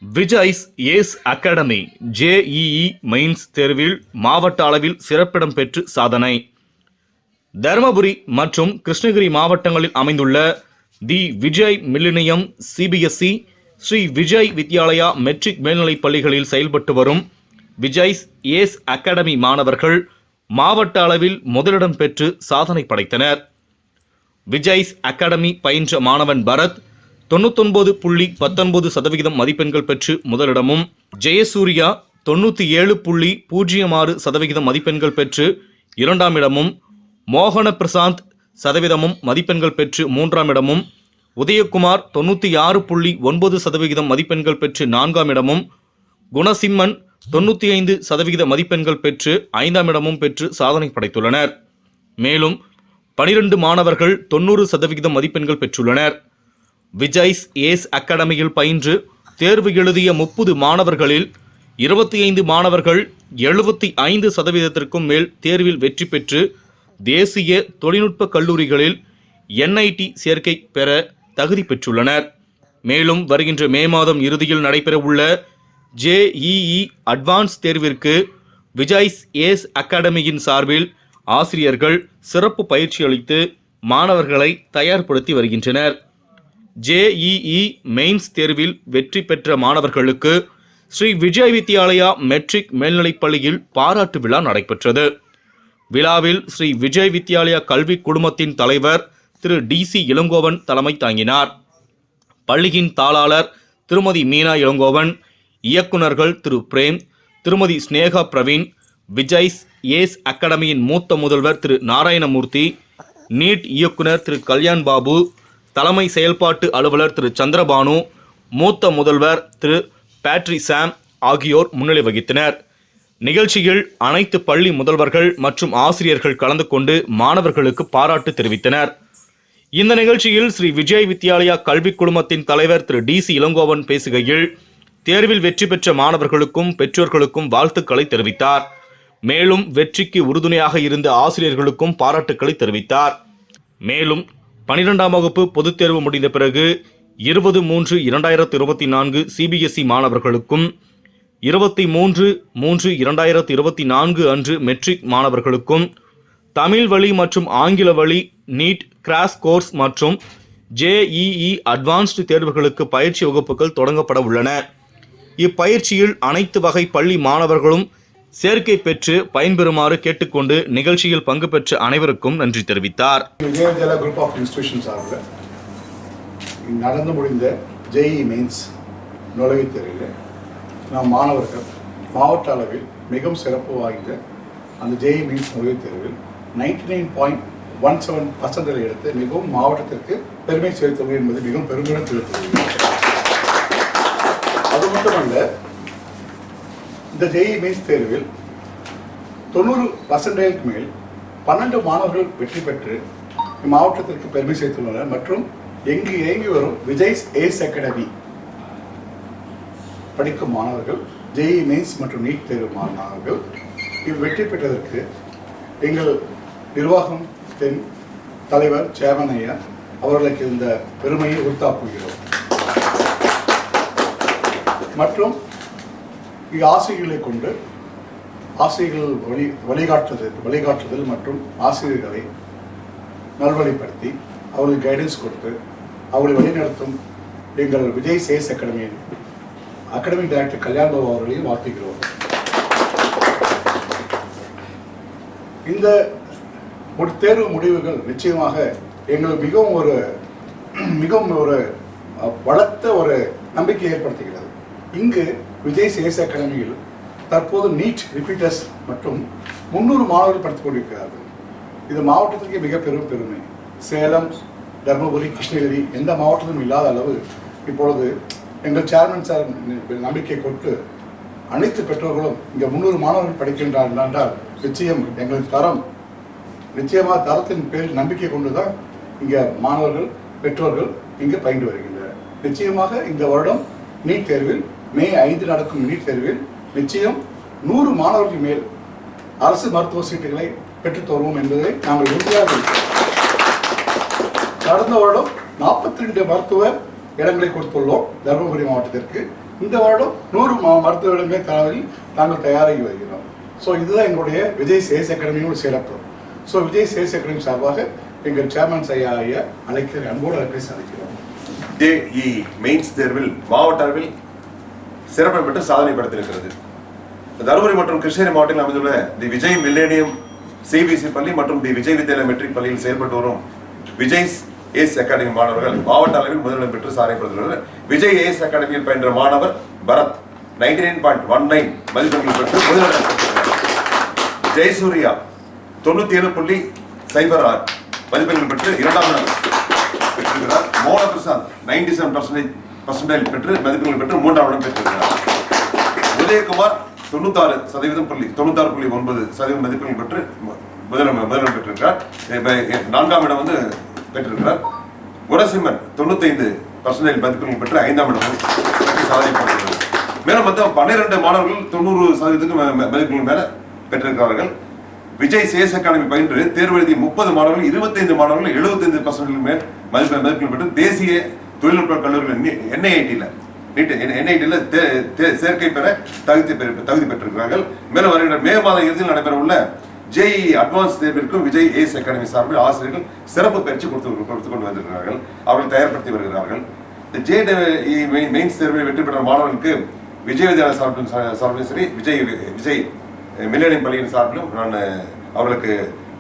Vijay's ace academy JEE mains தேர்வில் மாவட்ட அளவில் சிறப்பிடம் பெற்று சாதனை. தருமபுரி மற்றும் கிருஷ்ணகிரி மாவட்டங்களில் அமைந்துள்ள the Vijay millennium CBSE Sri Vijay Vidyalaya matric மேல்நிலைப் பள்ளிகளில் செயல்பட்டு வரும் விஜய்ஸ் ஏஸ் அகாடமி மாணவர்கள் மாவட்ட அளவில் முதலிடம் பெற்று சாதனை படைத்தனர். விஜய்ஸ் அகாடமி பயின்ற மாணவன் பரத் 99.19% மதிப்பெண்கள் பெற்று முதலிடமும், ஜெயசூர்யா 97.06% மதிப்பெண்கள் பெற்று இரண்டாம் இடமும், மோகன பிரசாந்த் சதவீதமும் மதிப்பெண்கள் பெற்று மூன்றாம் இடமும், உதயகுமார் 96.9% மதிப்பெண்கள் பெற்று நான்காம் இடமும், குணசிம்மன் 95% மதிப்பெண்கள் பெற்று ஐந்தாம் இடமும் பெற்று சாதனை படைத்துள்ளனர். மேலும் 12 மாணவர்கள் 90% மதிப்பெண்கள் பெற்றுள்ளனர். விஜய்ஸ் ஏஸ் அகாடமியில் பயின்று தேர்வு எழுதிய 30 மாணவர்களில் 25 மாணவர்கள் 75%க்கும் மேல் தேர்வில் வெற்றி பெற்று தேசிய தொழில்நுட்ப கல்லூரிகளில் NIT சேர்க்கை பெற தகுதி பெற்றுள்ளனர். மேலும் வருகின்ற மே மாதம் இறுதியில் நடைபெறவுள்ள JEE அட்வான்ஸ் தேர்விற்கு விஜய்ஸ் ஏஸ் அகாடமியின் சார்பில் ஆசிரியர்கள் சிறப்பு பயிற்சி அளித்து மாணவர்களை தயார்படுத்தி வருகின்றனர். JEE மெயின்ஸ் தேர்வில் வெற்றி பெற்ற மாணவர்களுக்கு ஸ்ரீ விஜய் வித்யாலயா மெட்ரிக் மேல்நிலைப் பள்ளியில் பாராட்டு விழா நடைபெற்றது. விழாவில் ஸ்ரீ விஜய் வித்யாலயா கல்வி குழுமத்தின் தலைவர் திரு DC இளங்கோவன் தலைமை தாங்கினார். பள்ளியின் தாளாளர் திருமதி மீனா இளங்கோவன், இயக்குநர்கள் திரு பிரேம், திருமதி ஸ்னேகா பிரவீன், விஜய்ஸ் ஏஸ் அகாடமியின் மூத்த முதல்வர் திரு நாராயணமூர்த்தி, நீட் இயக்குனர் திரு கல்யாண் பாபு, தலைமை செயல்பாட்டு அலுவலர் திரு சந்திரபானு, மூத்த முதல்வர் திரு பேட்ரி சாம் ஆகியோர் முன்னிலை வகித்தனர். நிகழ்ச்சியில் அனைத்து பள்ளி முதல்வர்கள் மற்றும் ஆசிரியர்கள் கலந்து கொண்டு மாணவர்களுக்கு பாராட்டு தெரிவித்தனர். இந்த நிகழ்ச்சியில் ஸ்ரீ விஜய் வித்யாலயா கல்வி குழுமத்தின் தலைவர் திரு DC இளங்கோவன் பேசுகையில் தேர்வில் வெற்றி பெற்ற மாணவர்களுக்கும் பெற்றோர்களுக்கும் வாழ்த்துக்களை தெரிவித்தார். மேலும் வெற்றிக்கு உறுதுணையாக இருந்த ஆசிரியர்களுக்கும் பாராட்டுக்களை தெரிவித்தார். மேலும் 12ஆம் வகுப்பு பொதுத் தேர்வு முடிந்த பிறகு 20/3/2024 CBSE மாணவர்களுக்கும் 23/3/2024 அன்று மெட்ரிக் மாணவர்களுக்கும் தமிழ் வழி மற்றும் ஆங்கில வழி நீட் கிராஷ் கோர்ஸ் மற்றும் JEE அட்வான்ஸ்டு தேர்வுகளுக்கு பயிற்சி வகுப்புகள் தொடங்கப்பட உள்ளன. இப்பயிற்சியில் அனைத்து வகை பள்ளி மாணவர்களும் சேர்க்கை பெற்று பயன்பெறுமாறு கேட்டுக்கொண்டு நிகழ்ச்சியில் பங்கு பெற்ற அனைவருக்கும் நன்றி தெரிவித்தார். விஜயவித்யாலயா குரூப் ஆஃப் இன்ஸ்டிடியூஷன்ஸ் சார்பில் நடந்து முடிந்த JEE மெயின்ஸ் நுழைவுத் தேர்வில் நம் மாணவர்கள் மாவட்ட அளவில் மிகவும் சிறப்பு வாய்ந்த அந்த JEE மெயின்ஸ் நுழைவுத் தேர்வில் 99.17% எடுத்து மிகவும் மாவட்டத்திற்கு பெருமை சேர்த்துள்ளது என்பது மிகவும் பெருமையுடன் தெரிவித்துள்ளது. அது மட்டுமல்ல, இந்த JEE மெயின்ஸ் தேர்வில் 90% மேல் 12 மாணவர்கள் வெற்றி பெற்று மாவட்டத்திற்கு பெருமை சேர்த்துள்ளனர். மற்றும் எங்கு இயங்கி வரும் விஜய்ஸ் ஏஸ் அகாடமி படிக்கும் மாணவர்கள், JEE மெயின்ஸ் மற்றும் நீட் தேர்வு மாணவர்கள் வெற்றி பெற்றதற்கு எங்கள் நிர்வாகம் தலைவர் சேர்மன் ஐயா அவர்களுக்கு இந்த பெருமையை உறுத்தாக்குகிறோம். மற்றும் ஆசிரியர்களை கொண்டு ஆசிரியர்கள் வழிகாட்டுதல் மற்றும் ஆசிரியர்களை நல்வழிப்படுத்தி அவர்களுக்கு கைடன்ஸ் கொடுத்து அவர்களை வழிநடத்தும் எங்கள் விஜய் ஏஸ் அகாடமியின் அகாடமிக் டைரக்டர் கல்யாண் பாபு அவர்களையும் வாழ்த்துகிறோம். இந்த தேர்வு முடிவுகள் நிச்சயமாக எங்களுக்கு மிகவும் ஒரு வளர்த்த ஒரு நம்பிக்கை ஏற்படுத்துகிறது. இங்கு விஜய் ஏஸ் அகாடமியில் தற்போது நீட் ரிப்பீட்டர்ஸ் மற்றும் 300 மாணவர்கள் படித்துக் கொண்டிருக்கிறார்கள். இது மாவட்டத்திற்கு மிக பெருமை. சேலம், தருமபுரி, கிருஷ்ணகிரி எந்த மாவட்டத்திலும் இல்லாத அளவு இப்பொழுது எங்கள் சேர்மன் சார் நம்பிக்கை கொண்டு அனைத்து பெற்றோர்களும் இங்கே 300 மாணவர்கள் படிக்கின்றார்கள் என்றால் நிச்சயம் எங்கள் நிச்சயமாக தரத்தின் பேரில் நம்பிக்கை கொண்டு தான் இங்கே மாணவர்கள் பெற்றோர்கள் இங்கே பயின்று வருகின்றனர். நிச்சயமாக இந்த வருடம் நீட் தேர்வில் மே 5 நடக்கும் நீட் தேர்வில் நிச்சயம் 100 மாணவர்கள் மேல் அரசு மருத்துவ சீட்டுகளை பெற்றுத் தருவோம் என்பதை நாங்கள் உறுதியாக கடந்த வருடம் 42 மருத்துவ இடங்களை கொடுத்துள்ளோம் தருமபுரி மாவட்டத்திற்கு. இந்த வருடம் 100 மருத்துவ இடங்களை தரவில் நாங்கள் தயாராகி வருகிறோம். ஸோ இதுதான் எங்களுடைய விஜய் சேல்ஸ் அகாடமியோட சிறப்பு. ஸோ விஜய் சேல்ஸ் அகாடமி சார்பாக எங்கள் சேர்மன் ஐயா அன்போடு பேச அழைக்கிறோம். JEE மெயின்ஸ் தேர்வில் மாவட்ட அளவில் சிறப்பு பெற்று சாதனை படுத்திருக்கிறது. தருமபுரி மற்றும் கிருஷ்ணகிரி மாவட்டத்தில் அமைந்துள்ள தி விஜய் மில்லேனியம் CBSE பள்ளி மற்றும் தி விஜய் வித்யாலயா மெட்ரிக் பள்ளியில் செயல்பட்டு வரும் விஜய் ஏஸ் அகாடமி மாணவர்கள் மாவட்ட அளவில் முதலிடம் பெற்று சாதனை படுத்துள்ளனர். விஜய் ஏஸ் அகாடமியில் பயின்ற மாணவர் பரத் 99.19 மதிப்பெண்கள் பெற்று முதலிடம் பெற்றிருக்கிறார். ஜெயசூர்யா 97.06 மதிப்பெண்கள் பெற்று இரண்டாம் இடம் பெற்றிருக்கிறார். மோன பிரசாந்த் 97% பெற்று மதிப்பெண்கள் பெற்று மூன்றாம் இடம் பெற்றிருக்கிறார். உதயகுமார் 96.9% மதிப்பெண்கள் பெற்று முதலிடம் பெற்றிருக்கிறார். நான்காம் இடம் வந்து பெற்றிருக்கிறார். குரசிம்மன் 95% மதிப்பெண்கள் பெற்று ஐந்தாம் இடம் சாதனை பெற்றிருக்கிறார். மேலும் மொத்தம் 12 மாணவர்கள் 90% மதிப்பெண்கள் மேல பெற்றிருக்கிறார்கள். விஜய் சேஸ் அகாடமி பயின்று தேர்வு எழுதிய 30 மாணவர்கள் 25 மாணவர்கள் 75% மேல் மதிப்பெண்கள் பெற்று தேசிய தொழில்நுட்ப கல்லூரிகள் NIT சேர்க்கை பெற தகுதி பெற்றிருக்கிறார்கள். மேலும் வருகிற மே மாத இறுதியில் நடைபெற உள்ள JEE அட்வான்ஸ் தேர்விற்கும் விஜய் ஏஸ் அகாடமி சார்பில் ஆசிரியர்கள் சிறப்பு பயிற்சி கொடுத்து கொண்டு வந்திருக்கிறார்கள். அவர்கள் தயார்படுத்தி வருகிறார்கள். இந்த JEE மெயின்ஸ் தேர்வில் வெற்றி பெற்ற மாணவர்களுக்கு விஜய் வித்யாலயா சார்பிலும் சரி விஜய் மில்லேனியம் பள்ளியின் சார்பிலும் நான் அவர்களுக்கு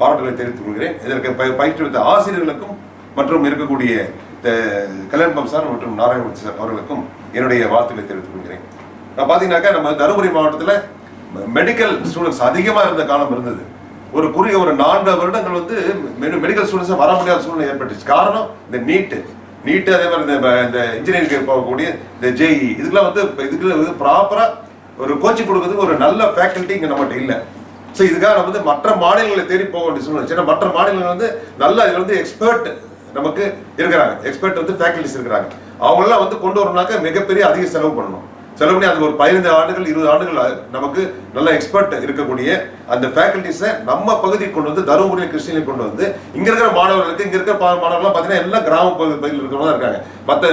பாராட்டுகளை தெரிவித்துக் கொள்கிறேன். இதற்கு பயிற்றுவித்த ஆசிரியர்களுக்கும் மற்றும் இருக்கக்கூடிய கல்யாணம் சார் மற்றும் நாராயணமூர்த்தி சார் அவர்களுக்கும் என்னுடைய வாழ்த்துக்களை தெரிவித்துக் கொள்கிறேன். நான் பார்த்தீங்கன்னாக்கா நம்ம தருமபுரி மாவட்டத்தில் மெடிக்கல் ஸ்டூடெண்ட்ஸ் அதிகமாக இருந்த காலம் இருந்தது. ஒரு 4 வருடங்கள் வந்து மெடிக்கல் ஸ்டூடெண்ட்ஸ் வர முடியாத சூழ்நிலை ஏற்பட்டுச்சு. காரணம் இந்த நீட்டு அதே மாதிரி இந்த இன்ஜினியரிங் போகக்கூடிய இந்த JEE இதுக்கெல்லாம் வந்து இதுக்கு ப்ராப்பராக ஒரு கோச்சிங் கொடுக்கறதுக்கு ஒரு நல்ல ஃபேக்கல்ட்டி இங்கே நம்மகிட்ட இல்லை. ஸோ இதுக்காக நம்ம வந்து மற்ற மாநிலங்களை தேடி போக வேண்டிய சூழ்நிலை. ஏன்னா மற்ற மாநிலங்கள் வந்து நல்லா இதில் வந்து எக்ஸ்பர்ட் நமக்கு இருக்கிறாங்க, எக்ஸ்பர்ட் வந்து ஃபேக்கல்டிஸ் இருக்கிறாங்க. அவங்களெல்லாம் வந்து கொண்டு வரணும்னாக்க மிகப்பெரிய அதிக செலவு பண்ணணும். செலவு பண்ணி அது ஒரு 15 ஆண்டுகள் 20 ஆண்டுகள் நமக்கு நல்ல எக்ஸ்பர்ட் இருக்கக்கூடிய அந்த ஃபேக்கல்டிஸை நம்ம பகுதிக்கு கொண்டு வந்து தருமபுரி கிருஷ்ணகிரி கொண்டு வந்து இங்க இருக்கிற மாணவர்களுக்கு இங்க இருக்கிற மாணவர்கள்லாம் பார்த்தீங்கன்னா எல்லாம் கிராம பகுதியில் இருக்கிறவங்க தான் இருக்காங்க. மற்ற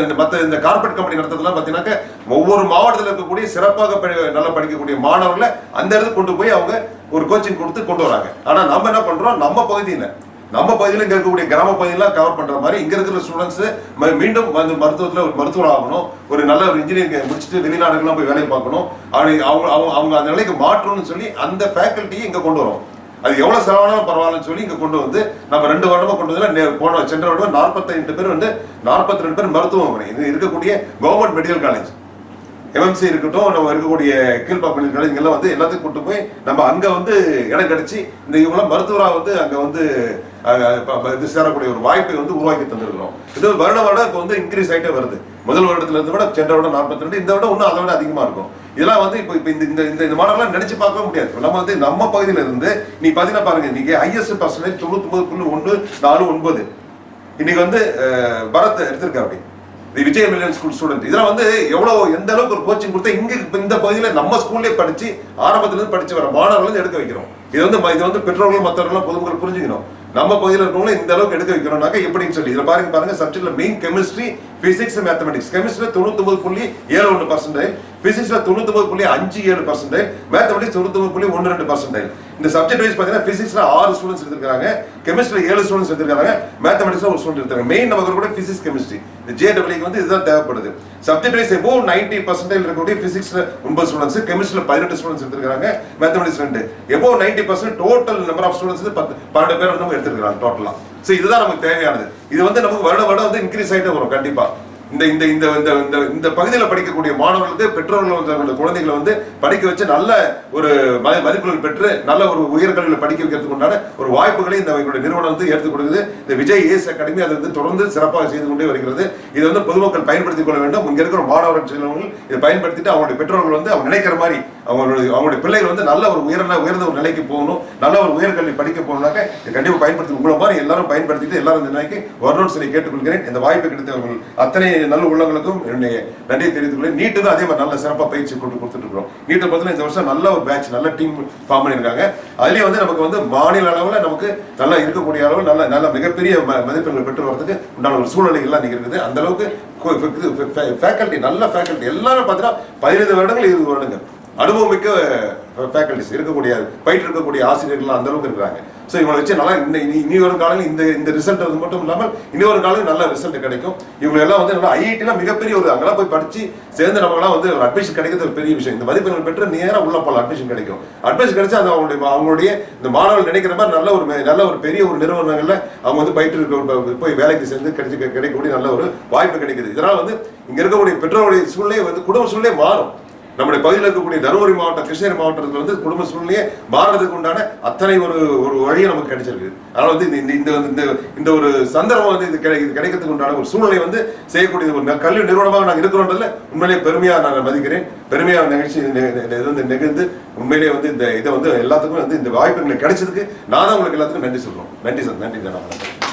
இந்த கார்பரேட் கம்பெனி நடத்துறதுலாம் பார்த்தீங்கன்னாக்க ஒவ்வொரு மாவட்டத்தில் இருக்கக்கூடிய சிறப்பாக நல்லா படிக்கக்கூடிய மாணவர்களை அந்த இடத்துக்கு கொண்டு போய் அவங்க ஒரு கோச்சிங் கொடுத்து கொண்டு வராங்க. ஆனா நம்ம என்ன பண்றோம், நம்ம பகுதியில் இங்க இருக்கக்கூடிய கிராம பகுதியெல்லாம் கவர் பண்ற மாதிரி இங்க இருக்கிற ஸ்டூடெண்ட்ஸ் மீண்டும் வந்து மருத்துவத்தில் ஒரு மருத்துவர் ஆகணும், ஒரு நல்ல ஒரு இன்ஜினியரிங் முடிச்சுட்டு வெளிநாடுகள்லாம் போய் வேலையை பார்க்கணும், அவங்க அந்த நிலைக்கு மாற்றணும்னு சொல்லி அந்த ஃபேக்கல்ட்டியை இங்க கொண்டு வரும். அது எவ்வளவு செலவானாலும் பரவாயில்லன்னு சொல்லி இங்க கொண்டு வந்து நம்ம 2 வருடமா கொண்டு வந்து சென்ற வருடம் 42 பேர் மருத்துவமனை இது இருக்கக்கூடிய கவர்மெண்ட் மெடிக்கல் காலேஜ் MMC இருக்கட்டும், நம்ம இருக்கக்கூடிய கீழ்பாக்கம் மெடிக்கல் காலேஜ் இங்கெல்லாம் வந்து எல்லாத்தையும் கொண்டு போய் நம்ம அங்க வந்து இடம் கிடைச்சி இந்த இவங்களாம் மருத்துவராக வந்து அங்க வந்து சேரக்கூடிய ஒரு வாய்ப்பை வந்து உருவாக்கி தந்திருக்கிறோம். இது வருடம் இப்போ வந்து இன்க்ரீஸ் ஆகிட்டே வருது. முதல் வருடத்துல இருந்து விட சென்ற வருடம் 42, இந்த விட இன்னும் அதை விட அதிகமா இருக்கும். இதெல்லாம் வந்து இப்போ இந்த மாடலாம் நினைச்சு பார்க்கவே முடியாது. நம்ம வந்து நம்ம பகுதியில இருந்து நீ பாத்தீங்கன்னா பாருங்க, இன்னைக்கு ஹையஸ்ட் பர்சன்டேஜ் 99.149 இன்னைக்கு வந்து பரத் எடுத்திருக்கா. அப்படி விஜய் மில்லேனியம் ஸ்கூல் ஸ்டூடெண்ட் இதெல்லாம் வந்து எந்த அளவுக்கு ஒரு கோச்சிங் கொடுத்தா இங்க இந்த பகுதியில நம்ம ஸ்கூல்லேயே படிச்சு ஆரம்பத்துல இருந்து படிச்சு வர மாணவர்கள் எடுக்க வைக்கிறோம். இது வந்து பெற்றோர்கள் மற்றவர்கள் பொதுமக்கள் புரிஞ்சுக்கணும். நம்ம பகுதியில் இருக்கவங்களும் இந்த அளவுக்கு எடுக்க வைக்கிறோம்னாக்க எப்படின்னு சொல்லி இதில் பாருங்க சப்ஜெக்ட்ல மெயின் கெமிஸ்ட்ரி, பிசிக்ஸ், மேத்தமெட்டிக்ஸ். கெமிஸ்ட்ரியில 99.71%, பிசிக்ஸ்ல 99.57%, மேத்தமெட்டிக்ஸ் 99.12%. இந்த சப்ஜெக்ட் வைஸ் பார்த்தீங்கன்னா பிசிக்ஸ்ல 6 ஸ்டூடெண்ட்ஸ் எடுத்திருக்காங்க, கெமிஸ்ட்ரியில 7 ஸ்டூடெண்ட்ஸ் எடுத்திருக்காங்க, மேத்தமெட்டிக்ஸ்ல ஒரு ஸ்டூடெண்ட் எடுத்தாங்க. மெயின் நமக்கு கூட பிசிக்ஸ் கெமிஸ்ட்ரி இந்த JEE வந்து இதுதான் தேவைப்படுது. சப்ஜெக்ட் வைஸ் எபோவ் 90% இருக்கக்கூடிய பிசிக்ஸ்ல 9 ஸ்டூடெண்ட்ஸ், கெமிஸ்ட்ரியில 18 ஸ்டூடெண்ட்ஸ் எடுத்திருக்காங்க, mathematics 2. Above 90% total number of students 12 பேர் வந்து எடுத்திருக்காங்க டோட்டலா. சோ இதுதான் நமக்கு தேவையானது. இது வந்து நமக்கு வருடம் வந்து இன்க்ரீஸ் ஆகிட்டே வரும். கண்டிப்பா இந்த பகுதியில் படிக்கக்கூடிய மாணவர்களுக்கு பெற்றோர்கள் குழந்தைகளை வந்து படிக்க வச்சு நல்ல ஒரு மதிப்புகள் பெற்று நல்ல ஒரு உயர்கல்வியில் படிக்க வைக்கிறதுக்கு உண்டான ஒரு வாய்ப்புகளை இந்த நிறுவனம் வந்து ஏற்றுக் கொடுக்குது. இந்த விஜய் ஏஸ் அகாடமி அதை வந்து தொடர்ந்து சிறப்பாக செய்து கொண்டே வருகிறது. இது வந்து பொதுமக்கள் பயன்படுத்திக் கொள்ள வேண்டும். இங்க இருக்கிற மாணவர்கள் செல்வங்கள் இதை பயன்படுத்திட்டு அவங்களுடைய பெற்றோர்கள் வந்து அவங்க நினைக்கிற மாதிரி அவங்களுடைய பிள்ளைகள் வந்து நல்ல ஒரு உயர்ந்த ஒரு நிலைக்கு போகணும், நல்ல ஒரு உயர்கல்வி படிக்க போகணும்னாக்க கண்டிப்பாக பயன்படுத்தி உங்களை மாதிரி எல்லாரும் பயன்படுத்திட்டு எல்லாரும் இந்த நிலைக்கு வரணும்னு சொல்லி கேட்டுக்கொள்கிறேன். இந்த வாய்ப்பு கிடைத்தவர்கள் அத்தனை நல்ல உள்ளங்களுக்கும் என்னுடைய நன்றியை தெரிவித்துக் கொள்கிறேன். நீட்டு தான் அதே மாதிரி நல்ல சிறப்பாக பயிற்சி கொடுத்துட்டு இருக்கிறோம். நீட்டை பார்த்தீங்கன்னா இந்த வருஷம் நல்ல ஒரு பேட்ச், நல்ல டீம் ஃபார்ம் பண்ணியிருக்காங்க. அதுலேயும் வந்து நமக்கு வந்து மாநில அளவில் நமக்கு நல்லா இருக்கக்கூடிய அளவில் நல்ல மிகப்பெரிய மதிப்பெண்கள் பெற்று வரதுக்கு உண்டான ஒரு சூழ்நிலைகள்லாம் இன்னைக்கு இருக்குது. அந்த அளவுக்கு ஃபேக்கல்ட்டி, நல்ல ஃபேக்கல்ட்டி எல்லாமே பார்த்தீங்கன்னா 15 வருடங்கள் 20 வருடங்கள் அனுபவம் மிக்க ஃபேக்கல்டிஸ் இருக்கக்கூடிய பயிற்று இருக்கக்கூடிய ஆசிரியர்கள் அந்த அளவுக்கு இருக்கிறாங்க. ஸோ இவங்களை வச்சு நல்லா இனி வரும் காலையில் இந்த ரிசல்ட் வந்து மட்டும் இல்லாமல் இனி ஒரு காலையில் நல்ல ரிசல்ட் கிடைக்கும். இவங்க எல்லாம் வந்து நல்லா ஐஐடிலாம் மிகப்பெரிய ஒரு அங்கெல்லாம் போய் படிச்சு சேர்ந்து நமக்கெல்லாம் வந்து ஒரு அட்மிஷன் கிடைக்கிறது ஒரு பெரிய விஷயம். இந்த மதிப்பெண்கள் பெற்று நேராக உள்ள போகலாம், அட்மிஷன் கிடைக்கும். அட்மிஷன் கிடைச்சா அது அவங்களுடைய இந்த மாணவர்கள் நினைக்கிற மாதிரி நல்ல ஒரு பெரிய ஒரு நிறுவனங்களில் அவங்க வந்து பயிற்று போய் வேலைக்கு சேர்ந்து கிடைக்கக்கூடிய நல்ல ஒரு வாய்ப்பு கிடைக்குது. இதனால் வந்து இங்க இருக்கக்கூடிய பெற்றோருடைய சூழ்நிலை வந்து குடும்ப சூழ்நிலை மாறும். நம்முடைய பகுதியில் இருக்கக்கூடிய தருமபுரி மாவட்டம், கிருஷ்ணகிரி மாவட்டத்தில் வந்து குடும்ப சூழ்நிலையே மாறுறதுக்கு உண்டான அத்தனை ஒரு வழியை நமக்கு கிடைச்சிருக்கு. அதனால வந்து இந்த ஒரு சந்தர்ப்பம் வந்து இது கிடைக்கிறதுக்கு உண்டான ஒரு சூழ்நிலை வந்து செய்யக்கூடிய ஒரு கல்வி நிறுவனமாக நாங்கள் இருக்கிறோன்றதுல உண்மையிலேயே பெருமையாக நான் மதிக்கிறேன். பெருமையாக நிகழ்ச்சி வந்து நிகழ்ந்து உண்மையிலேயே வந்து இதை வந்து எல்லாத்துக்கும் வந்து இந்த வாய்ப்புகளை கிடைச்சதுக்கு நான் தான் உங்களுக்கு எல்லாத்துக்கும் நன்றி சொல்றோம். நன்றி சார், நன்றி.